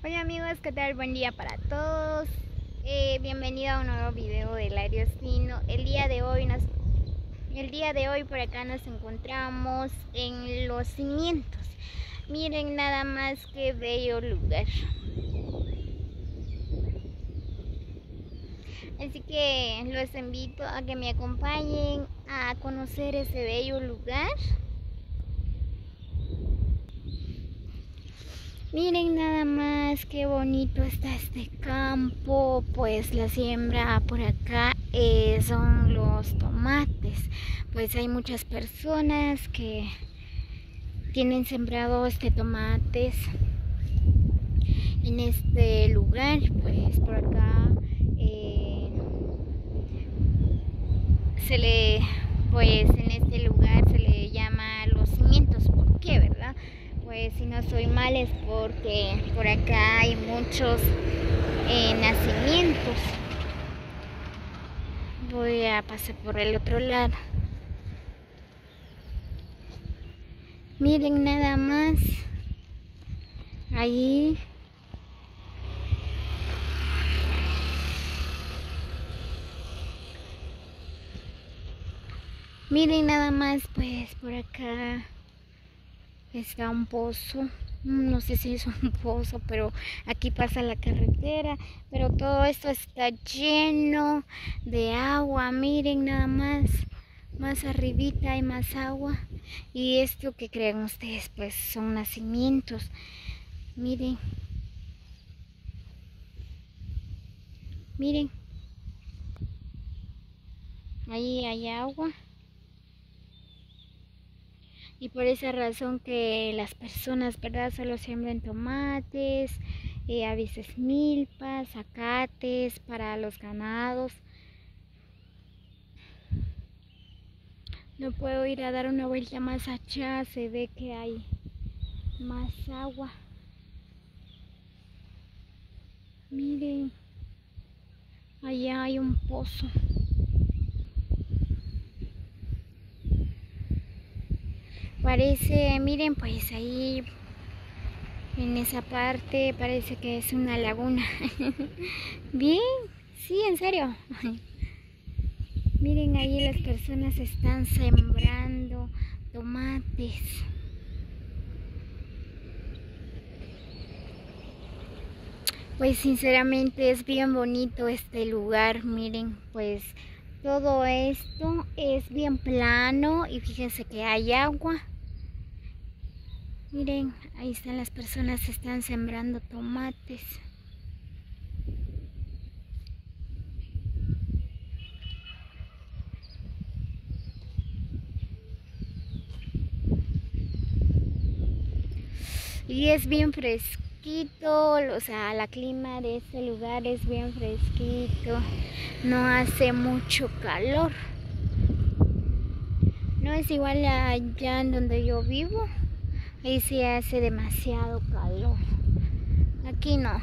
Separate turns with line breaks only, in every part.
Hola amigos, ¿qué tal? Buen día para todos. Bienvenido a un nuevo video del Ariosino. El día de hoy por acá nos encontramos en Los Cimientos. Miren nada más que bello lugar. Así que los invito a que me acompañen a conocer ese bello lugar. Miren nada más qué bonito está este campo. Pues la siembra por acá son los tomates. Pues hay muchas personas que tienen sembrado tomates en este lugar. Pues por acá en este lugar se le llama Los Cimientos. ¿Por qué, verdad? Pues si no soy mal es porque por acá hay muchos nacimientos. Voy a pasar por el otro lado. Miren nada más. Ahí. Miren nada más, pues por acá está un pozo. No sé si es un pozo, pero aquí pasa la carretera. Pero todo esto está lleno de agua. Miren nada más. Más arribita hay más agua. Y esto que creen ustedes, pues son nacimientos. Miren. Miren. Ahí hay agua. Y por esa razón que las personas, ¿verdad? Solo siembran tomates, a veces milpas, zacates para los ganados. No puedo ir a dar una vuelta más allá, se ve que hay más agua. Miren, allá hay un pozo. Parece, miren, pues ahí en esa parte parece que es una laguna. Bien, sí, en serio. Miren, ahí las personas están sembrando tomates. Pues sinceramente es bien bonito este lugar. Miren, pues todo esto es bien plano y fíjense que hay agua. Miren, ahí están las personas, están sembrando tomates. Y es bien fresquito, o sea, la clima de este lugar es bien fresquito. No hace mucho calor. No es igual allá en donde yo vivo. Ahí sí hace demasiado calor. Aquí no.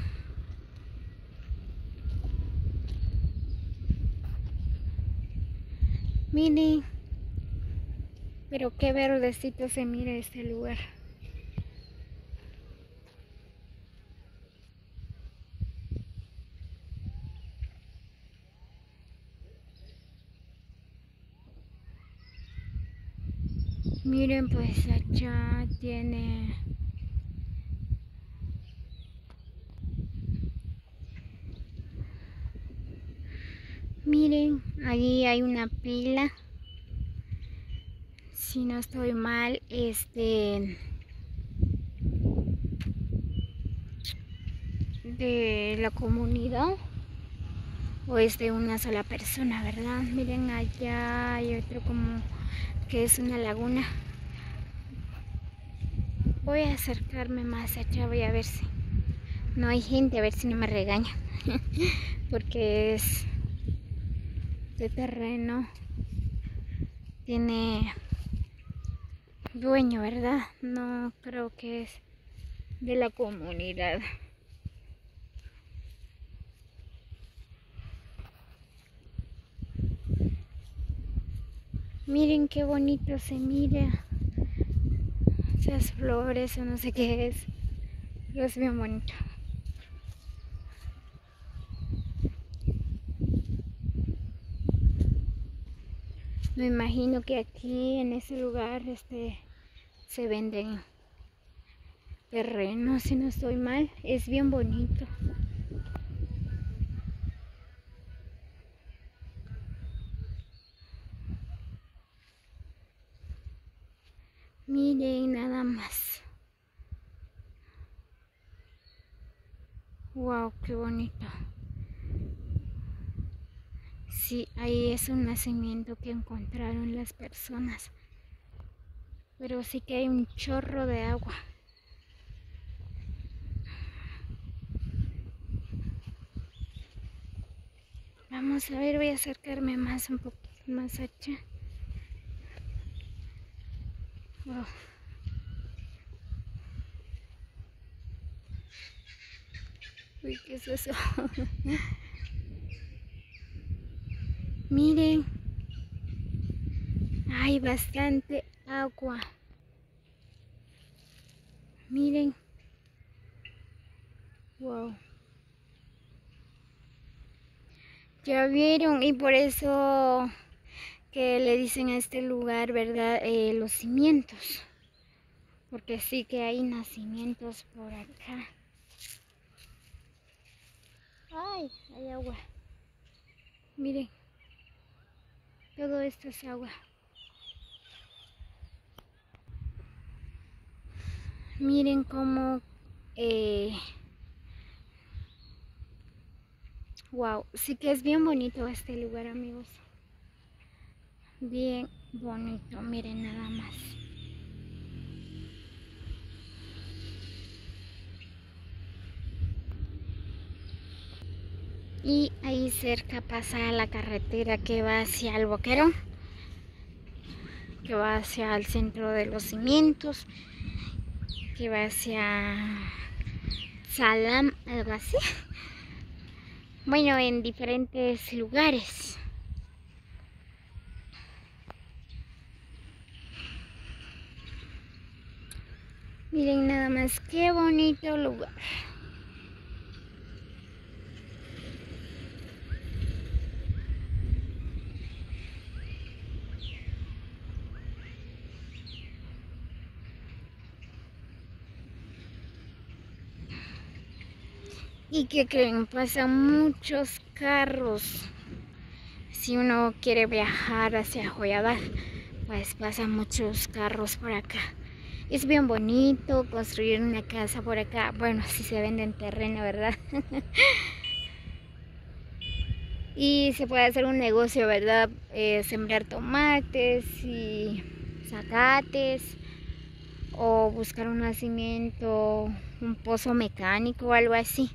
Miren, pero qué verdecito se mira este lugar. Miren, pues allá tiene... Miren, ahí hay una pila. Si no estoy mal, de la comunidad o es de una sola persona, ¿verdad? Miren, allá hay otro como que es una laguna. Voy a acercarme más allá, voy a ver si no hay gente, a ver si no me regaña. Porque es de terreno, tiene dueño, ¿verdad? No creo que es de la comunidad. Miren qué bonito se mira. Esas flores o no sé qué es. Pero es bien bonito. Me imagino que aquí en ese lugar se venden terrenos, si no estoy mal. Es bien bonito. Miren nada más. Wow, qué bonito. Sí, ahí es un nacimiento que encontraron las personas. Pero sí que hay un chorro de agua. Vamos a ver, voy a acercarme más, un poquito más allá. Wow. Uy, ¿qué es eso? Miren, hay bastante agua. Miren. Wow. Ya vieron, y por eso que le dicen a este lugar, ¿verdad? Los cimientos. Porque sí que hay nacimientos por acá. Ay, hay agua. Miren, todo esto es agua. Miren cómo... wow, sí que es bien bonito este lugar, amigos. Bien bonito, miren nada más. Y ahí cerca pasa la carretera que va hacia el Boquerón, que va hacia el centro de los cimientos, que va hacia Salam, algo así. Bueno, en diferentes lugares. Miren nada más, qué bonito lugar. ¿Y qué creen? Pasan muchos carros. Si uno quiere viajar hacia Joyabad, pues pasan muchos carros por acá. Es bien bonito construir una casa por acá. Bueno, si se vende en terreno, ¿verdad? Y se puede hacer un negocio, ¿verdad? Sembrar tomates y zacates, o buscar un nacimiento, un pozo mecánico o algo así.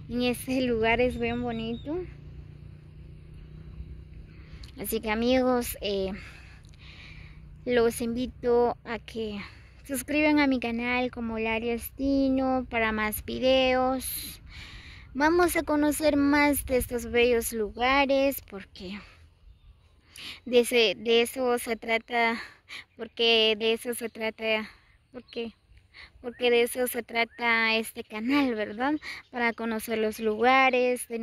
En este lugar es bien bonito. Así que amigos, los invito a que suscriban a mi canal como Laria Estino para más videos. Vamos a conocer más de estos bellos lugares porque de eso se trata, porque de eso se trata, porque de eso se trata este canal, ¿verdad? Para conocer los lugares de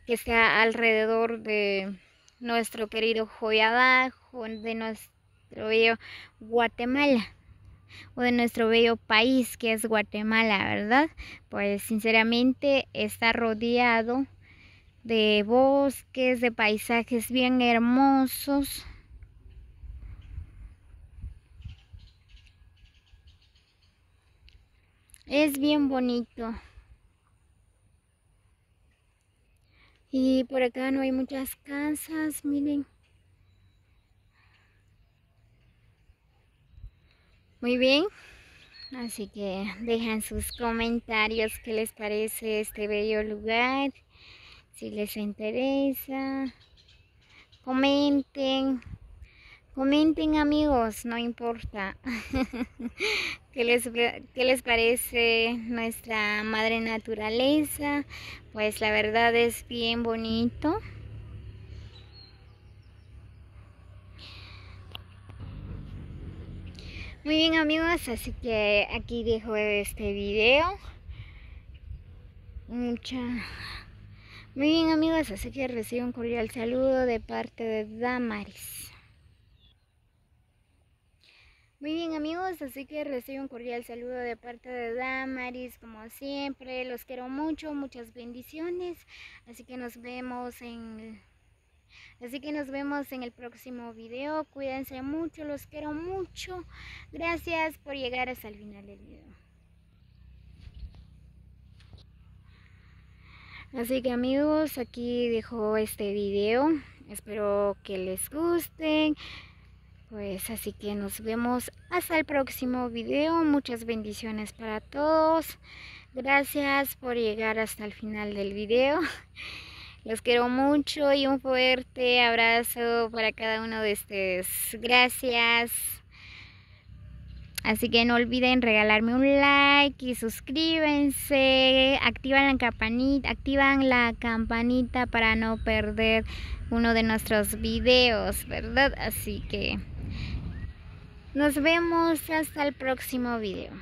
que está alrededor de nuestro querido Joyabad, de nuestro bello Guatemala, o de nuestro bello país que es Guatemala, ¿verdad? Pues sinceramente está rodeado de bosques, de paisajes bien hermosos. Es bien bonito. Y por acá no hay muchas casas, miren. Muy bien. Así que dejan sus comentarios qué les parece este bello lugar. Si les interesa, comenten. Comenten amigos, no importa. ¿Qué les parece nuestra madre naturaleza? Pues la verdad es bien bonito. Muy bien amigos, así que aquí dejo este video. Muy bien amigos, así que recibo un cordial saludo de parte de Damaris. Muy bien amigos, así que recibo un cordial saludo de parte de Damaris, como siempre, los quiero mucho, muchas bendiciones, así que nos vemos en el próximo video, cuídense mucho, los quiero mucho, gracias por llegar hasta el final del video. Así que amigos, aquí dejo este video, espero que les gusten. Pues así que nos vemos hasta el próximo video. Muchas bendiciones para todos. Gracias por llegar hasta el final del video. Los quiero mucho y un fuerte abrazo para cada uno de ustedes. Gracias. Así que no olviden regalarme un like y suscríbanse. Activan la campanita para no perder uno de nuestros videos, ¿verdad? Así que nos vemos hasta el próximo video.